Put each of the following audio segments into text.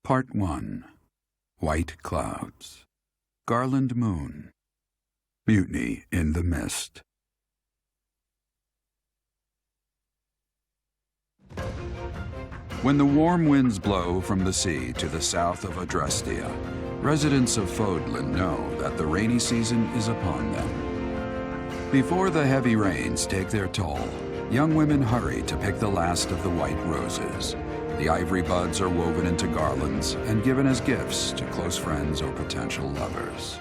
Part 1. White Clouds. Garland Moon. Mutiny in the Mist. When the warm winds blow from the sea to the south of Adrestia, residents of Fodlan know that the rainy season is upon them. Before the heavy rains take their toll, young women hurry to pick the last of the white roses. The ivory buds are woven into garlands and given as gifts to close friends or potential lovers.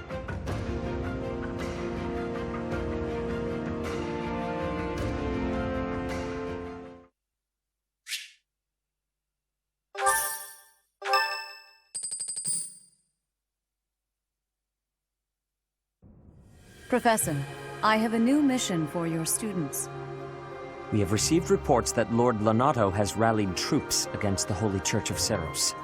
Professor, I have a new mission for your students. We have received reports that Lord Lonato has rallied troops against the Holy Church of Seiros.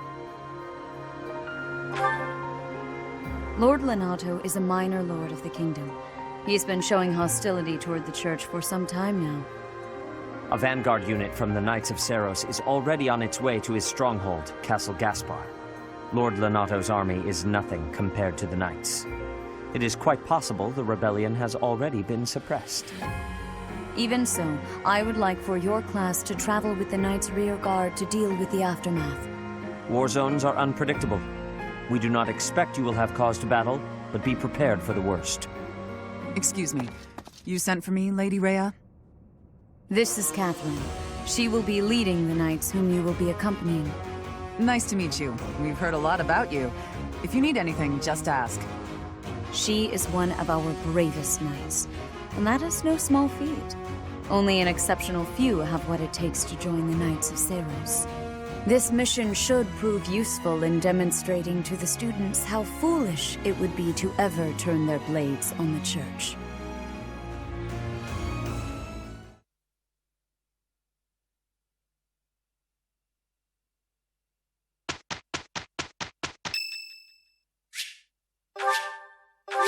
Lord Lonato is a minor lord of the kingdom. He's been showing hostility toward the church for some time now. A vanguard unit from the Knights of Seiros is already on its way to his stronghold, Castle Gaspar. Lord Lonato's army is nothing compared to the Knights. It is quite possible the rebellion has already been suppressed. Even so, I would like for your class to travel with the Knights' rear guard to deal with the aftermath. War zones are unpredictable. We do not expect you will have cause to battle, but be prepared for the worst. Excuse me. You sent for me, Lady Rhea? This is Catherine. She will be leading the Knights whom you will be accompanying. Nice to meet you. We've heard a lot about you. If you need anything, just ask. She is one of our bravest Knights, and that is no small feat. Only an exceptional few have what it takes to join the Knights of Seiros. This mission should prove useful in demonstrating to the students how foolish it would be to ever turn their blades on the Church.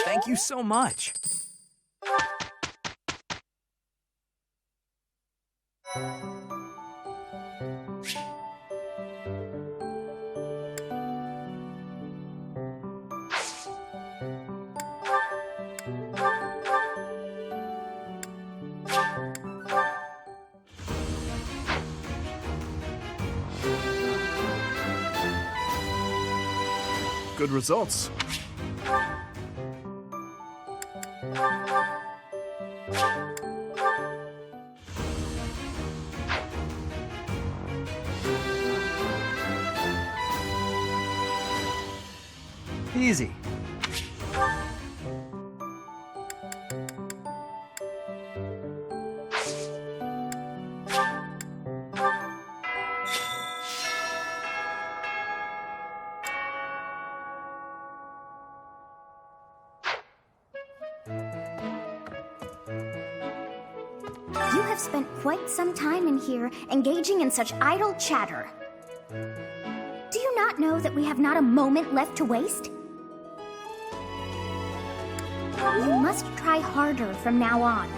Thank you so much. Good results. Easy. You have spent quite some time in here, engaging in such idle chatter. Do you not know that we have not a moment left to waste? You must try harder from now on.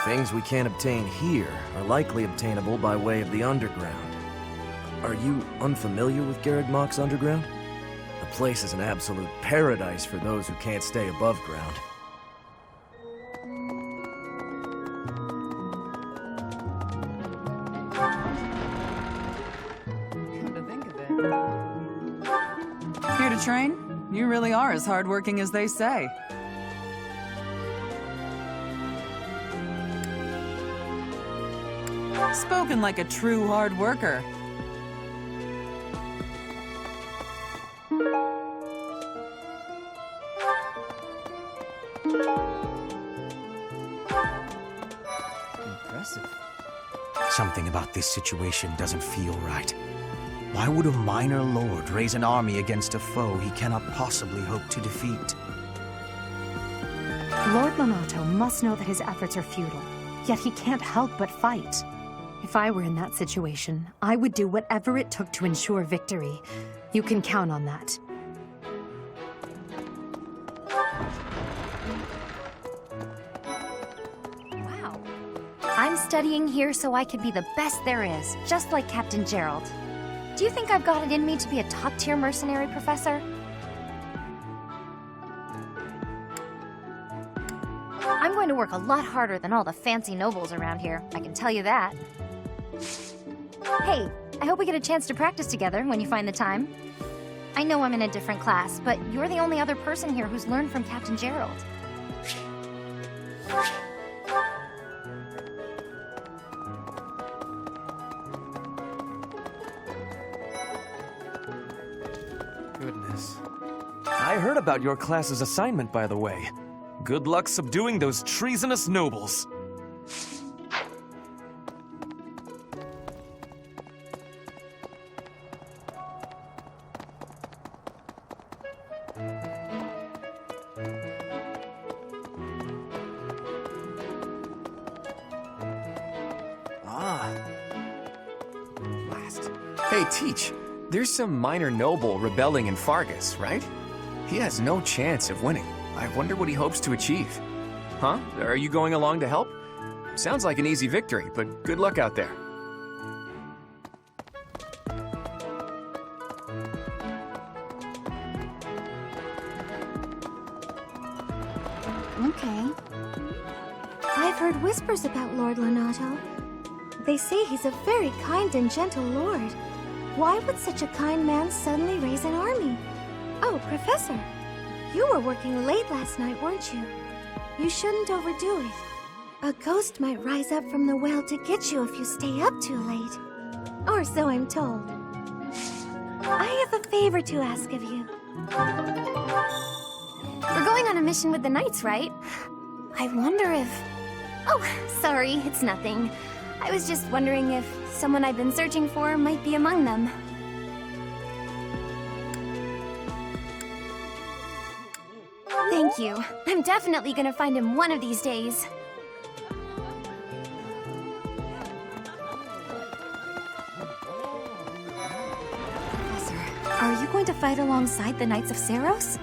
Things we can't obtain here are likely obtainable by way of the underground. Are you unfamiliar with Garreg underground? The place is an absolute paradise for those who can't stay above ground. Come to think of it. Here to train? You really are as hardworking as they say. Spoken like a true hard worker. Impressive. Something about this situation doesn't feel right. Why would a minor lord raise an army against a foe he cannot possibly hope to defeat? Lord Lonato must know that his efforts are futile. yet he can't help but fight. If I were in that situation, I would do whatever it took to ensure victory. You can count on that. Wow. I'm studying here so I could be the best there is, just like Captain Gerald. Do you think I've got it in me to be a top-tier mercenary, Professor? I'm going to work a lot harder than all the fancy nobles around here, I can tell you that. Hey, I hope we get a chance to practice together when you find the time. I know I'm in a different class, but you're the only other person here who's learned from Captain Gerald. Goodness. I heard about your class's assignment, by the way. Good luck subduing those treasonous nobles. Hey, Teach, there's some minor noble rebelling in Faerghus, right? He has no chance of winning. I wonder what he hopes to achieve. Huh? Are you going along to help? Sounds like an easy victory, but good luck out there. Okay. I've heard whispers about Lord Lonato. They say he's a very kind and gentle lord. Why would such a kind man suddenly raise an army? Oh, Professor, you were working late last night, weren't you? You shouldn't overdo it. A ghost might rise up from the well to get you if you stay up too late. Or so I'm told. I have a favor to ask of you. We're going on a mission with the Knights, right? I wonder if... Oh, sorry, it's nothing. I was just wondering if someone I've been searching for might be among them. Thank you. I'm definitely gonna find him one of these days. Professor, are you going to fight alongside the Knights of Seiros?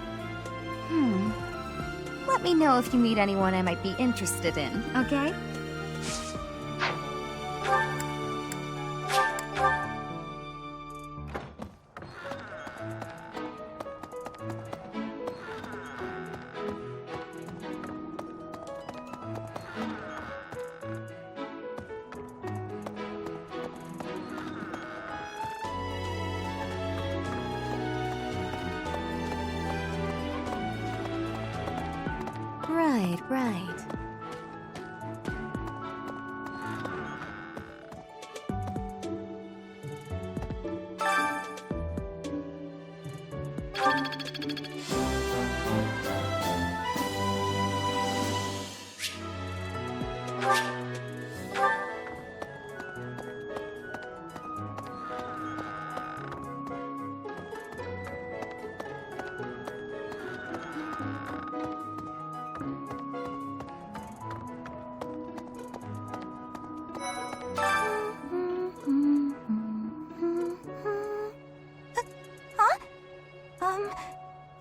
Let me know if you meet anyone I might be interested in, okay? Right.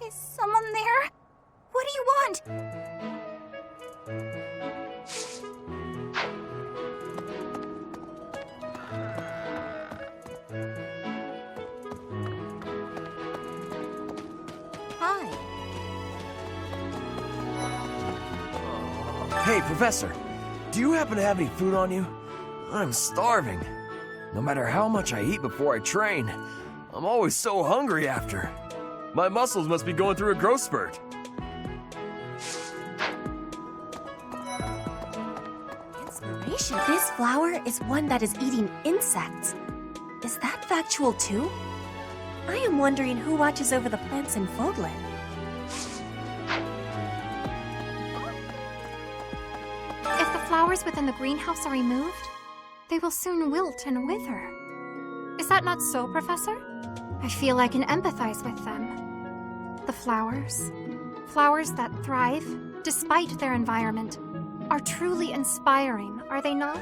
Is someone there? What do you want? Hi. Hey, Professor, do you happen to have any food on you? I'm starving. No matter how much I eat before I train, I'm always so hungry after. My muscles must be going through a growth spurt. Inspiration. This flower is one that is eating insects. Is that factual too? I am wondering who watches over the plants in Fodlan. If the flowers within the greenhouse are removed, they will soon wilt and wither. Is that not so, Professor? I feel I can empathize with them. The flowers that thrive, despite their environment, are are truly inspiring, are they not?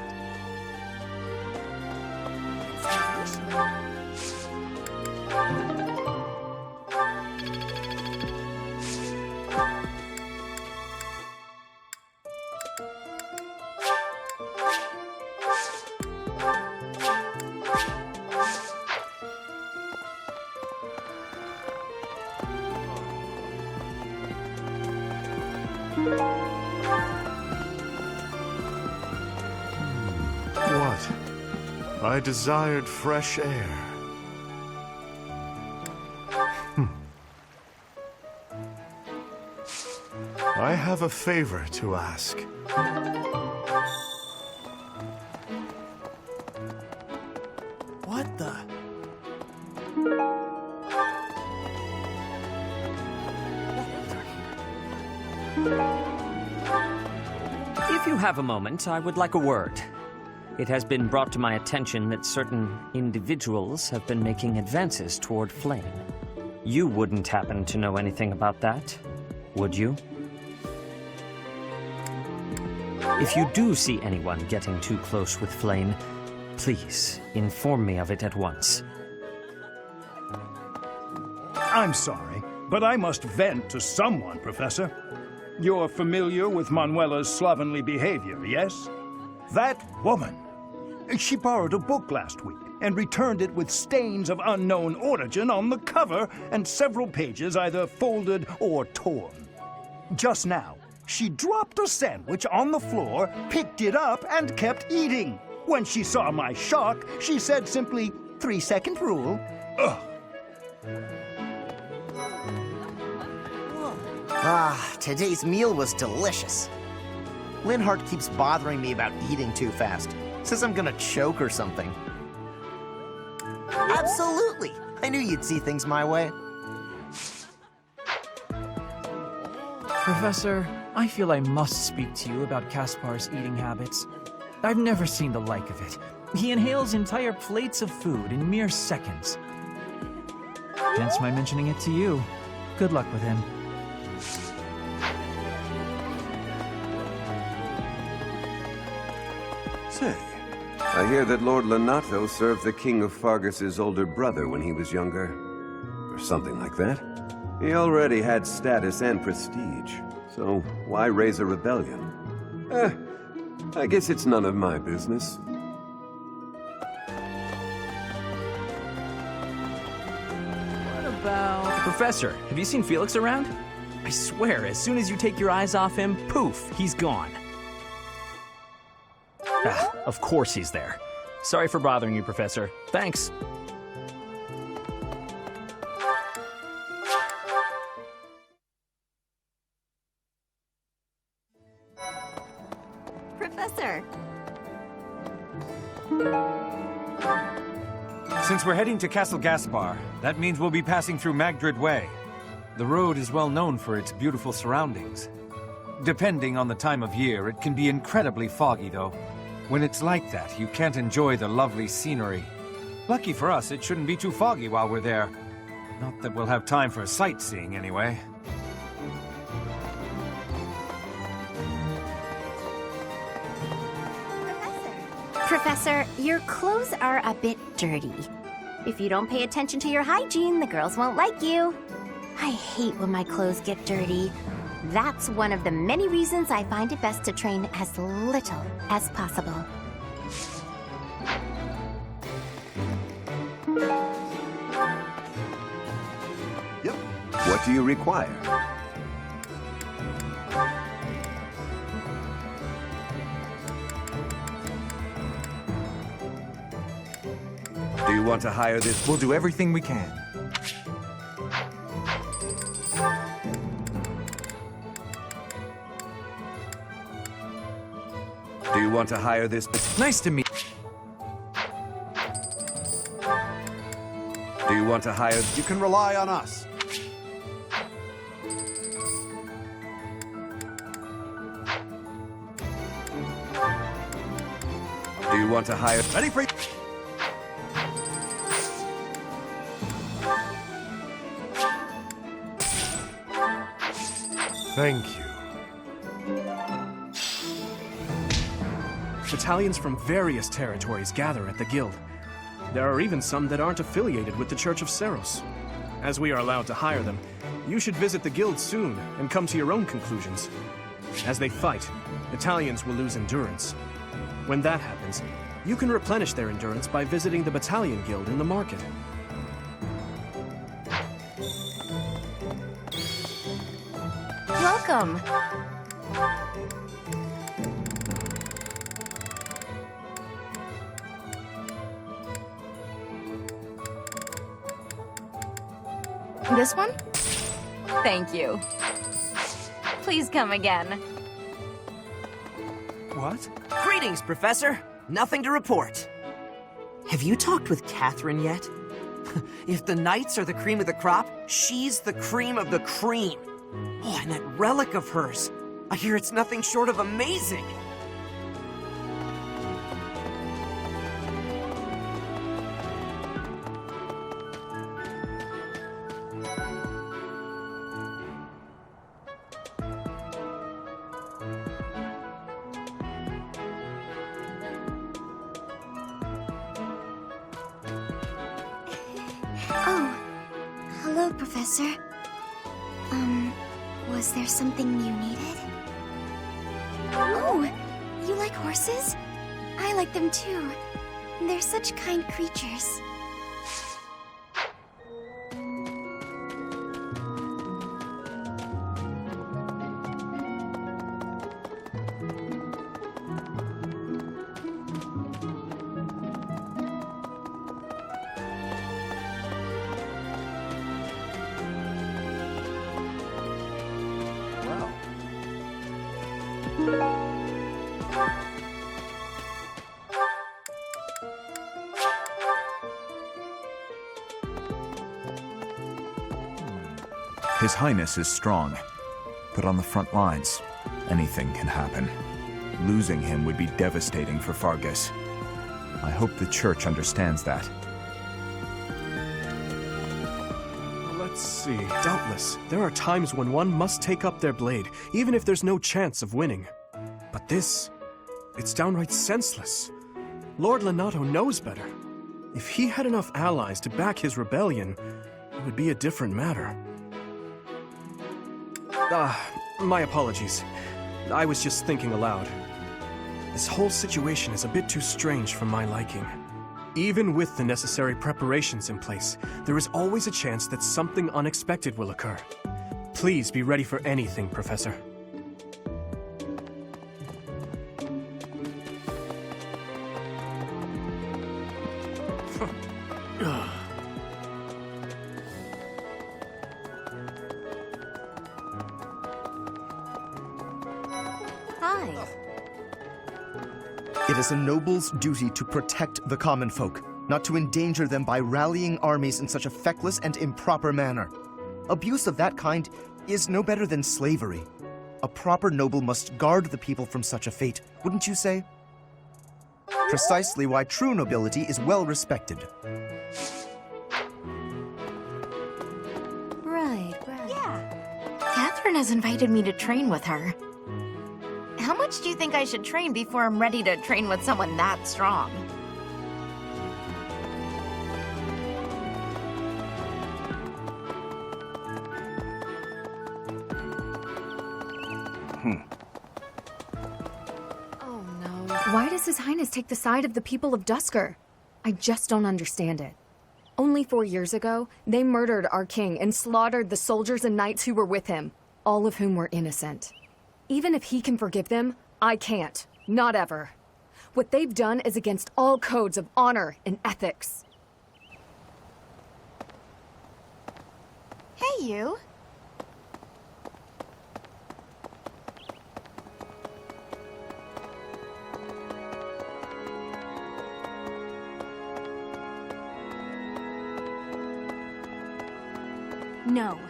What? I desired fresh air. I have a favor to ask. What the? If you have a moment, I would like a word. It has been brought to my attention that certain individuals have been making advances toward Flame. You wouldn't happen to know anything about that, would you? If you do see anyone getting too close with Flame, please inform me of it at once. I'm sorry, but I must vent to someone, Professor. You're familiar with Manuela's slovenly behavior, yes? That woman. She borrowed a book last week and returned it with stains of unknown origin on the cover and several pages either folded or torn. Just now, she dropped a sandwich on the floor, picked it up, and kept eating. When she saw my shock, she said simply, 3-second rule. Ugh. Ah, today's meal was delicious. Linhardt keeps bothering me about eating too fast. Says I'm gonna choke or something. Absolutely! I knew you'd see things my way. Professor, I feel I must speak to you about Caspar's eating habits. I've never seen the like of it. He inhales entire plates of food in mere seconds. Hence my mentioning it to you. Good luck with him. Say, I hear that Lord Lonato served the King of Faerghus' older brother when he was younger. Or something like that. He already had status and prestige, so why raise a rebellion? I guess it's none of my business. What about... Professor, have you seen Felix around? I swear, as soon as you take your eyes off him, poof, he's gone. Ah, of course he's there. Sorry for bothering you, Professor. Thanks. Professor! Since we're heading to Castle Gaspar, that means we'll be passing through Magdred Way. The road is well known for its beautiful surroundings. Depending on the time of year, it can be incredibly foggy, though. When it's like that, you can't enjoy the lovely scenery. Lucky for us, it shouldn't be too foggy while we're there. Not that we'll have time for sightseeing, anyway. Professor, your clothes are a bit dirty. If you don't pay attention to your hygiene, the girls won't like you. I hate when my clothes get dirty. That's one of the many reasons I find it best to train as little as possible. Yep. What do you require? Do you want to hire this? We'll do everything we can. Do you want to hire this? Nice to meet. Do you want to hire? You can rely on us. Do you want to hire? Ready for... Thank you. Battalions from various territories gather at the guild. There are even some that aren't affiliated with the Church of Seiros. As we are allowed to hire them, you should visit the guild soon and come to your own conclusions. As they fight, battalions will lose endurance. When that happens, you can replenish their endurance by visiting the battalion guild in the market. Welcome. This one? Thank you. Please come again. What? Greetings, Professor. Nothing to report. Have you talked with Catherine yet? If the Knights are the cream of the crop, she's the cream of the cream. Oh, and that relic of hers. I hear it's nothing short of amazing. Oh, hello, Professor. Was there something you needed? Oh, you like horses? I like them too. They're such kind creatures. His Highness is strong, but on the front lines, anything can happen. Losing him would be devastating for Faerghus. I hope the Church understands that. Let's see. Doubtless, there are times when one must take up their blade, even if there's no chance of winning. But this, it's downright senseless. Lord Lonato knows better. If he had enough allies to back his rebellion, it would be a different matter. My apologies. I was just thinking aloud. This whole situation is a bit too strange for my liking. Even with the necessary preparations in place, there is always a chance that something unexpected will occur. Please be ready for anything, Professor. It is a noble's duty to protect the common folk, not to endanger them by rallying armies in such a feckless and improper manner. Abuse of that kind is no better than slavery. A proper noble must guard the people from such a fate, wouldn't you say? Precisely why true nobility is well respected. Right. Yeah. Catherine has invited me to train with her. How much do you think I should train before I'm ready to train with someone that strong? Oh no. Why does His Highness take the side of the people of Duscur? I just don't understand it. Only 4 years ago, they murdered our king and slaughtered the soldiers and knights who were with him, all of whom were innocent. Even if he can forgive them, I can't. Not ever. What they've done is against all codes of honor and ethics. Hey, you. No.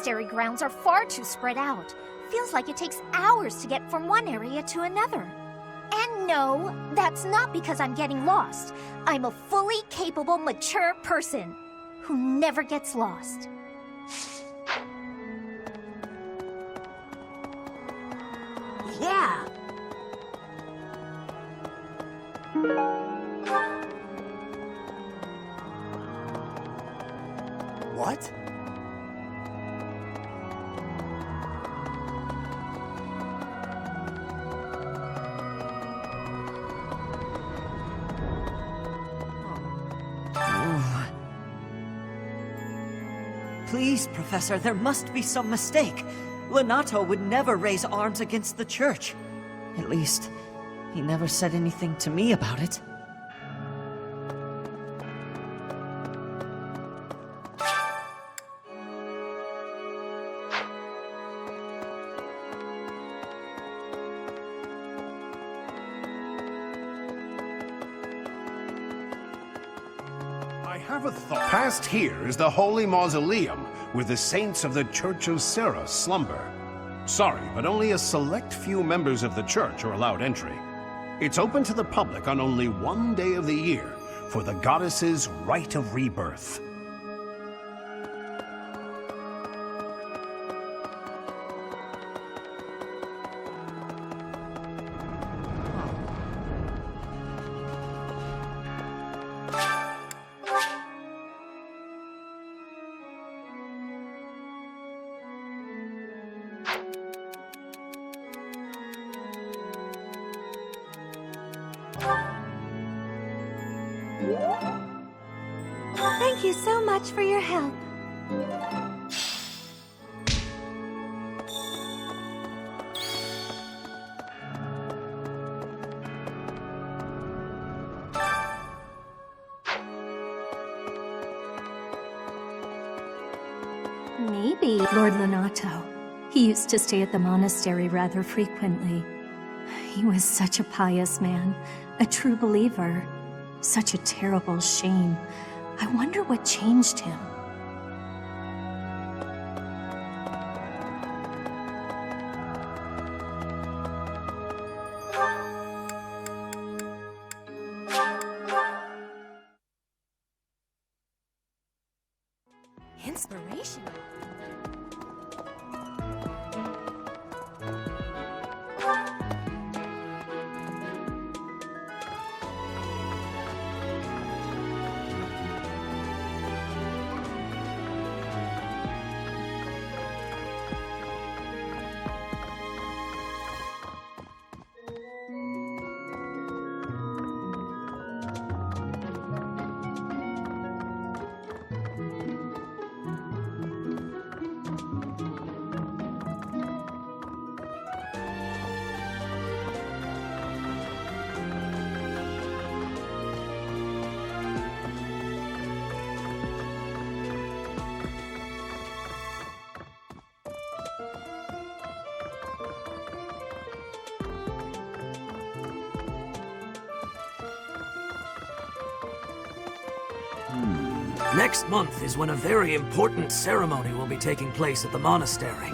monastery grounds are far too spread out. Feels like it takes hours to get from one area to another. And no, that's not because I'm getting lost. I'm a fully capable, mature person who never gets lost. Yeah. What? Please, Professor, there must be some mistake. Lonato would never raise arms against the Church. At least, he never said anything to me about it. I have a thought. Past here is the holy mausoleum where the saints of the Church of Seiros slumber. Sorry, but only a select few members of the church are allowed entry. It's open to the public on only one day of the year for the goddess's rite of rebirth. Thank you so much for your help. Maybe Lord Lonato. He used to stay at the monastery rather frequently. He was such a pious man, a true believer. Such a terrible shame. I wonder what changed him. Inspiration. Next month is when a very important ceremony will be taking place at the monastery.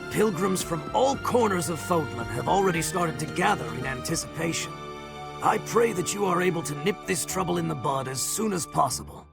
Pilgrims from all corners of Fodlan have already started to gather in anticipation. I pray that you are able to nip this trouble in the bud as soon as possible.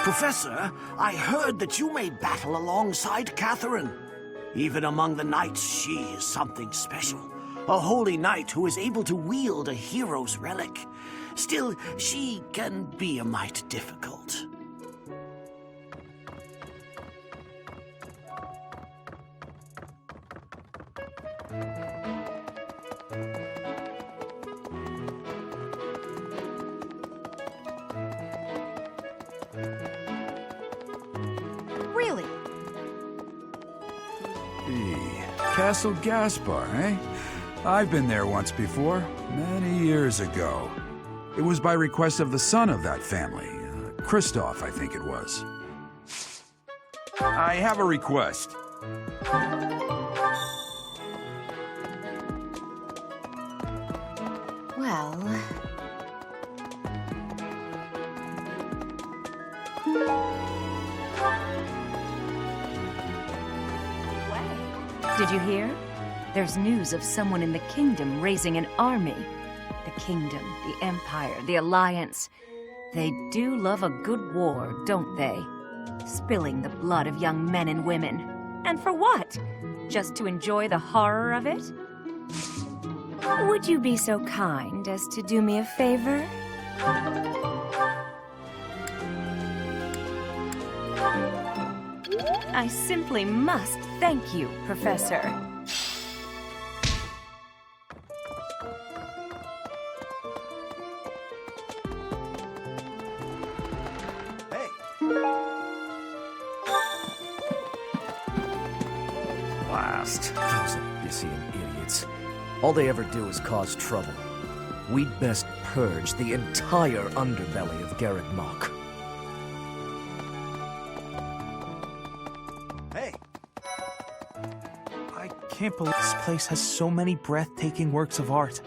Professor, I heard that you may battle alongside Catherine. Even among the knights, she is something special. A holy knight who is able to wield a hero's relic. Still, she can be a mite difficult. Really? Castle Gaspar, eh? I've been there once before, many years ago. It was by request of the son of that family, Christoph, I think it was. I have a request. Well... Did you hear? There's news of someone in the kingdom raising an army. The kingdom, the empire, the alliance. They do love a good war, don't they? Spilling the blood of young men and women. And for what? Just to enjoy the horror of it? Would you be so kind as to do me a favor? I simply must thank you, Professor. Blast. Those Abyssian idiots. All they ever do is cause trouble. We'd best purge the entire underbelly of Garreg Mach. I can't believe this place has so many breathtaking works of art.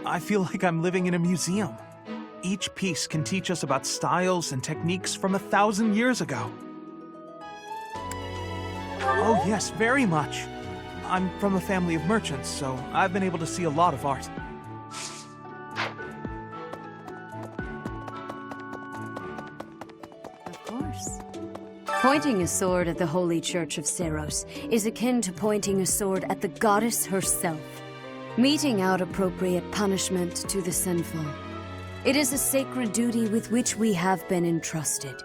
I feel like I'm living in a museum. Each piece can teach us about styles and techniques from 1,000 years ago. Oh yes, very much. I'm from a family of merchants, so I've been able to see a lot of art. Of course. Pointing a sword at the Holy Church of Seiros is akin to pointing a sword at the goddess herself, meting out appropriate punishment to the sinful. It is a sacred duty with which we have been entrusted.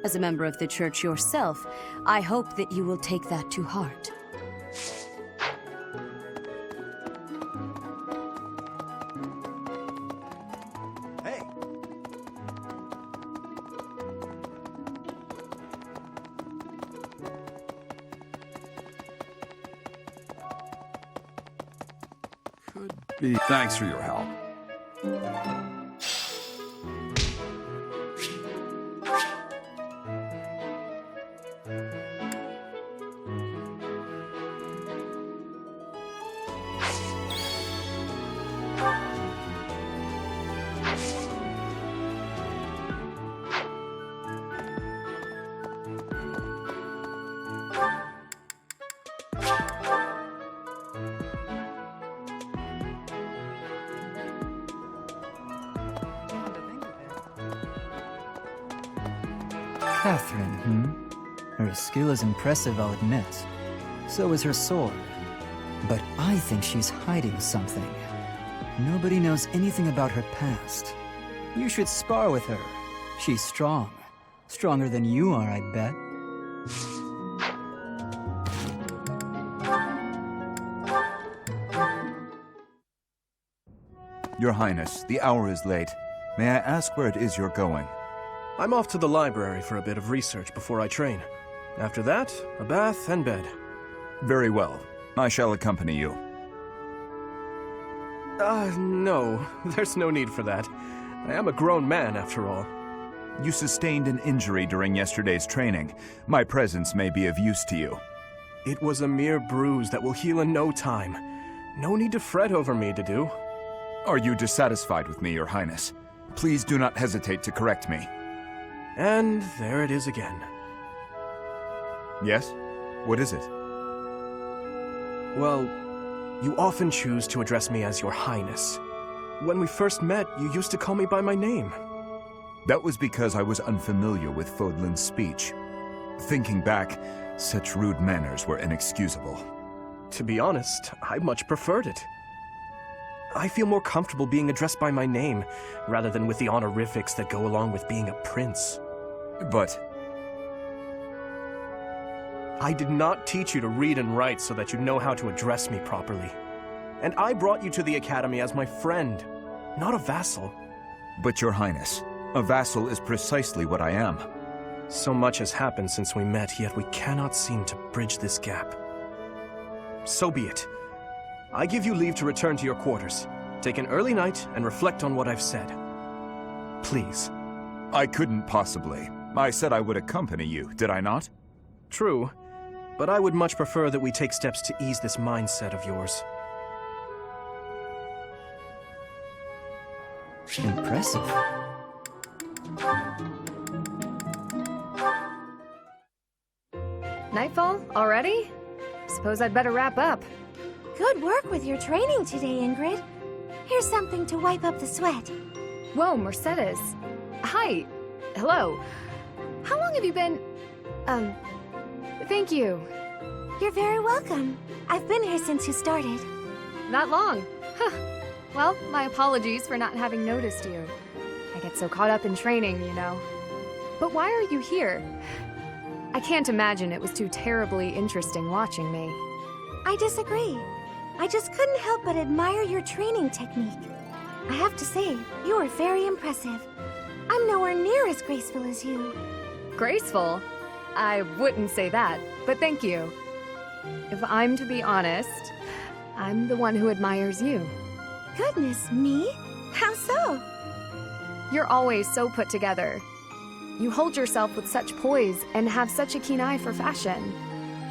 As a member of the Church yourself, I hope that you will take that to heart. Thanks for your help. Catherine, Her skill is impressive, I'll admit. So is her sword. But I think she's hiding something. Nobody knows anything about her past. You should spar with her. She's strong. Stronger than you are, I bet. Your Highness, the hour is late. May I ask where it is you're going? I'm off to the library for a bit of research before I train. After that, a bath and bed. Very well. I shall accompany you. No. There's no need for that. I am a grown man, after all. You sustained an injury during yesterday's training. My presence may be of use to you. It was a mere bruise that will heal in no time. No need to fret over me, Dedu. Are you dissatisfied with me, Your Highness? Please do not hesitate to correct me. And there it is again. Yes? What is it? Well, you often choose to address me as Your Highness. When we first met, you used to call me by my name. That was because I was unfamiliar with Fodlan's speech. Thinking back, such rude manners were inexcusable. To be honest, I much preferred it. I feel more comfortable being addressed by my name, rather than with the honorifics that go along with being a prince. But... I did not teach you to read and write so that you know how to address me properly. And I brought you to the Academy as my friend, not a vassal. But Your Highness, a vassal is precisely what I am. So much has happened since we met, yet we cannot seem to bridge this gap. So be it. I give you leave to return to your quarters. Take an early night and reflect on what I've said. Please. I couldn't possibly. I said I would accompany you, did I not? True, but I would much prefer that we take steps to ease this mindset of yours. Impressive. Nightfall? Already? Suppose I'd better wrap up. Good work with your training today, Ingrid. Here's something to wipe up the sweat. Whoa, Mercedes. Hi. Hello. How long have you been... Thank you. You're very welcome. I've been here since you started. Not long. Huh. Well, my apologies for not having noticed you. I get so caught up in training, you know. But why are you here? I can't imagine it was too terribly interesting watching me. I disagree. I just couldn't help but admire your training technique. I have to say, you are very impressive. I'm nowhere near as graceful as you. Graceful? I wouldn't say that, but thank you. If I'm to be honest, I'm the one who admires you. Goodness me? How so? You're always so put together. You hold yourself with such poise and have such a keen eye for fashion.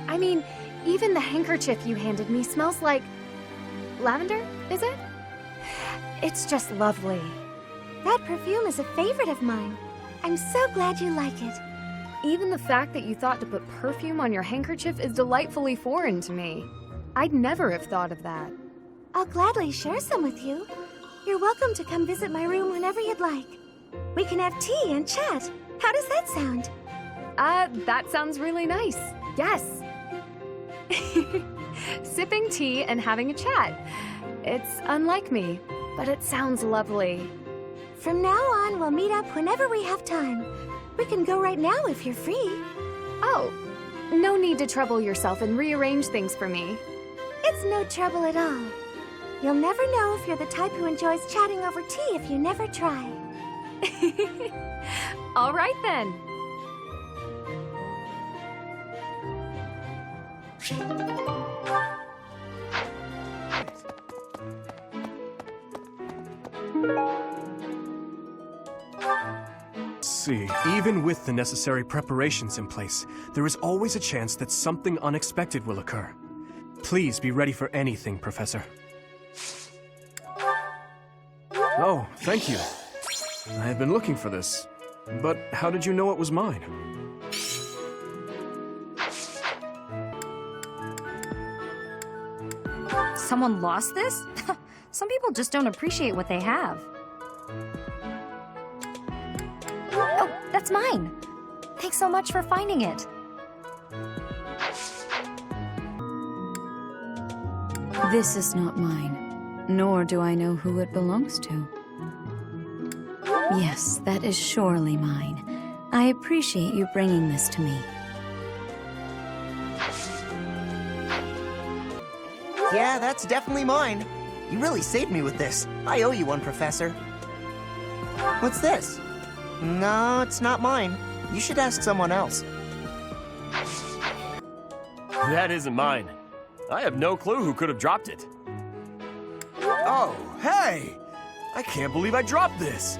I mean, even the handkerchief you handed me smells like... lavender, is it? It's just lovely. That perfume is a favorite of mine. I'm so glad you like it. Even the fact that you thought to put perfume on your handkerchief is delightfully foreign to me. I'd never have thought of that. I'll gladly share some with you. You're welcome to come visit my room whenever you'd like. We can have tea and chat. How does that sound? That sounds really nice. Yes. Sipping tea and having a chat. It's unlike me, but it sounds lovely. From now on, we'll meet up whenever we have time. We can go right now if you're free. Oh, no need to trouble yourself and rearrange things for me. It's no trouble at all. You'll never know if you're the type who enjoys chatting over tea if you never try. All right then. See, even with the necessary preparations in place, there is always a chance that something unexpected will occur. Please be ready for anything, Professor. Oh, thank you. I have been looking for this. But how did you know it was mine? Someone lost this? Some people just don't appreciate what they have. Oh, that's mine. Thanks so much for finding it. This is not mine, nor do I know who it belongs to. Yes, that is surely mine. I appreciate you bringing this to me. Yeah, that's definitely mine. You really saved me with this. I owe you one, Professor. What's this? No, it's not mine. You should ask someone else. That isn't mine. I have no clue who could have dropped it. Oh, hey! I can't believe I dropped this.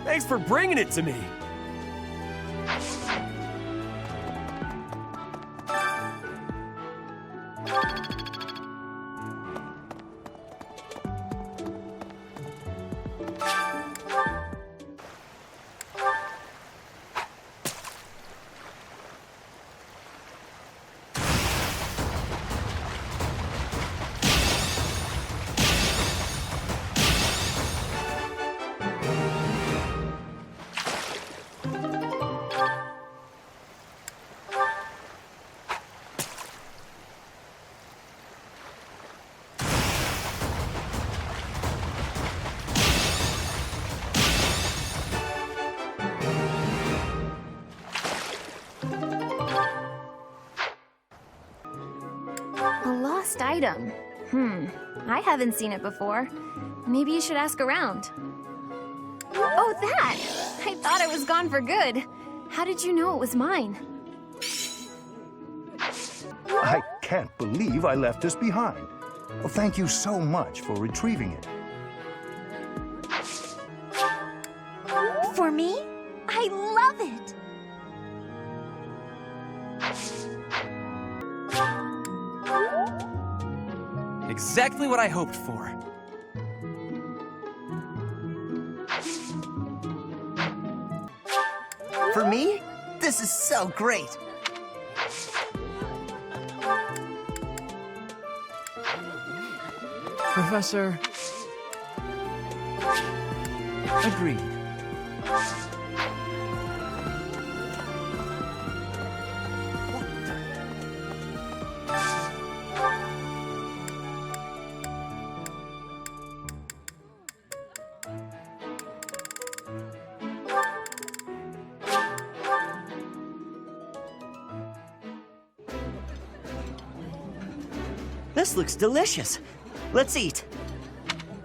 Thanks for bringing it to me. lost item. I haven't seen it before. Maybe you should ask around. Oh, that! I thought it was gone for good. How did you know it was mine? I can't believe I left this behind. Well, thank you so much for retrieving it. For me? I love it! Exactly what I hoped for. For me? This is so great! Professor... Agreed. This looks delicious. Let's eat.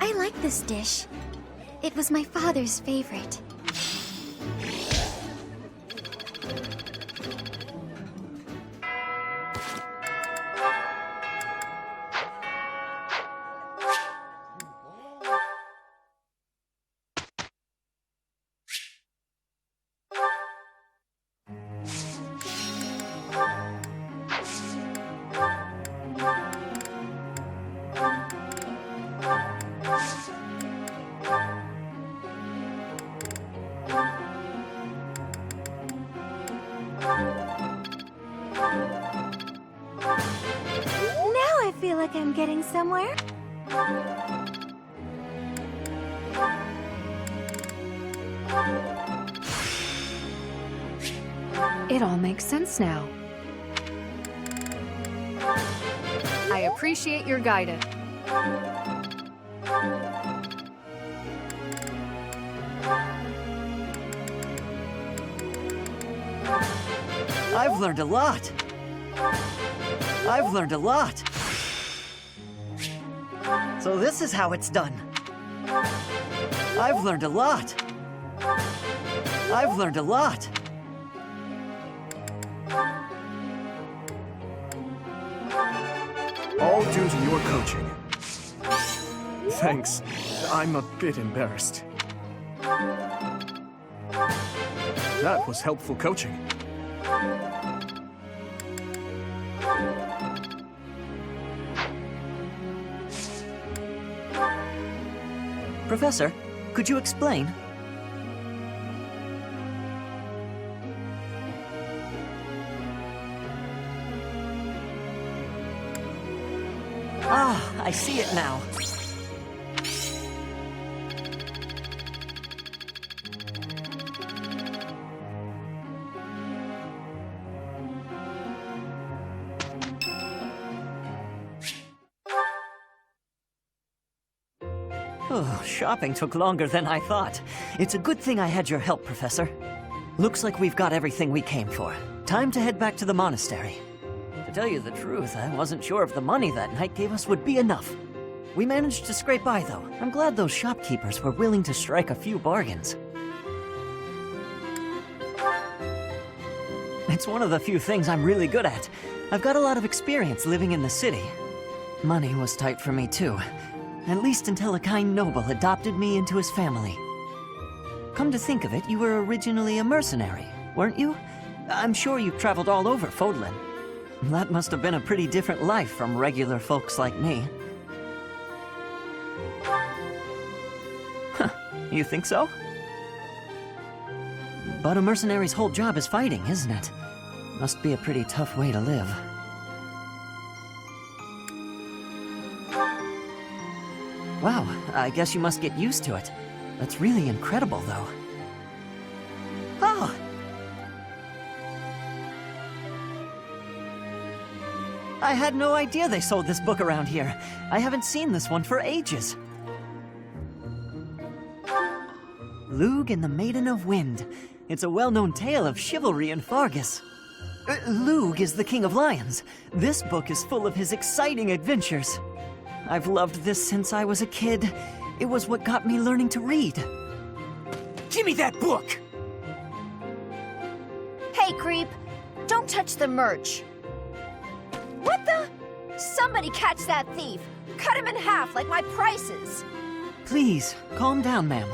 I like this dish. It was my father's favorite. Now I feel like I'm getting somewhere. It all makes sense now. I appreciate your guidance. I've learned a lot. I've learned a lot. So this is how it's done. I've learned a lot. I've learned a lot. All due to your coaching. Thanks. I'm a bit embarrassed. That was helpful coaching. Professor, could you explain? Ah, I see it now. Oh, shopping took longer than I thought. It's a good thing I had your help, Professor. Looks like we've got everything we came for. Time to head back to the monastery. To tell you the truth, I wasn't sure if the money that knight gave us would be enough. We managed to scrape by, though. I'm glad those shopkeepers were willing to strike a few bargains. It's one of the few things I'm really good at. I've got a lot of experience living in the city. Money was tight for me, too. At least until a kind noble adopted me into his family. Come to think of it, you were originally a mercenary, weren't you? I'm sure you've traveled all over Fodlan. That must have been a pretty different life from regular folks like me. Huh, you think so? But a mercenary's whole job is fighting, isn't it? Must be a pretty tough way to live. Wow, I guess you must get used to it. That's really incredible, though. Oh! I had no idea they sold this book around here. I haven't seen this one for ages. Lug and the Maiden of Wind. It's a well-known tale of chivalry in Faerghus. Lug is the King of Lions. This book is full of his exciting adventures. I've loved this since I was a kid. It was what got me learning to read. Give me that book! Hey, creep! Don't touch the merch! What the? Somebody catch that thief! Cut him in half like my prices! Please, calm down, ma'am.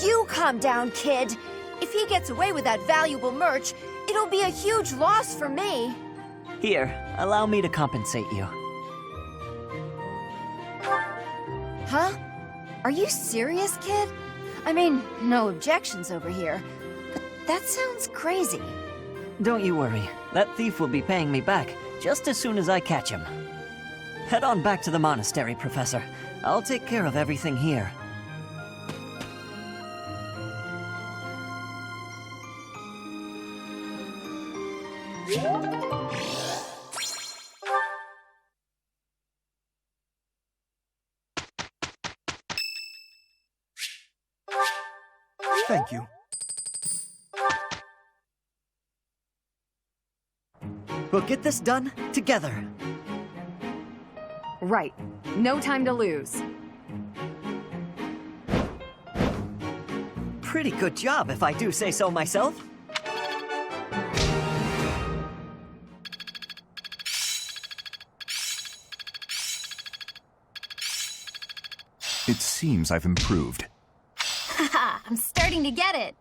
You calm down, kid! If he gets away with that valuable merch, it'll be a huge loss for me. Here, allow me to compensate you. Huh? Are you serious, kid? I mean, no objections over here. But that sounds crazy. Don't you worry. That thief will be paying me back just as soon as I catch him. Head on back to the monastery, Professor. I'll take care of everything here. Thank you. We'll get this done together. Right. No time to lose. Pretty good job, if I do say so myself. It seems I've improved. Haha, I'm starting to get it.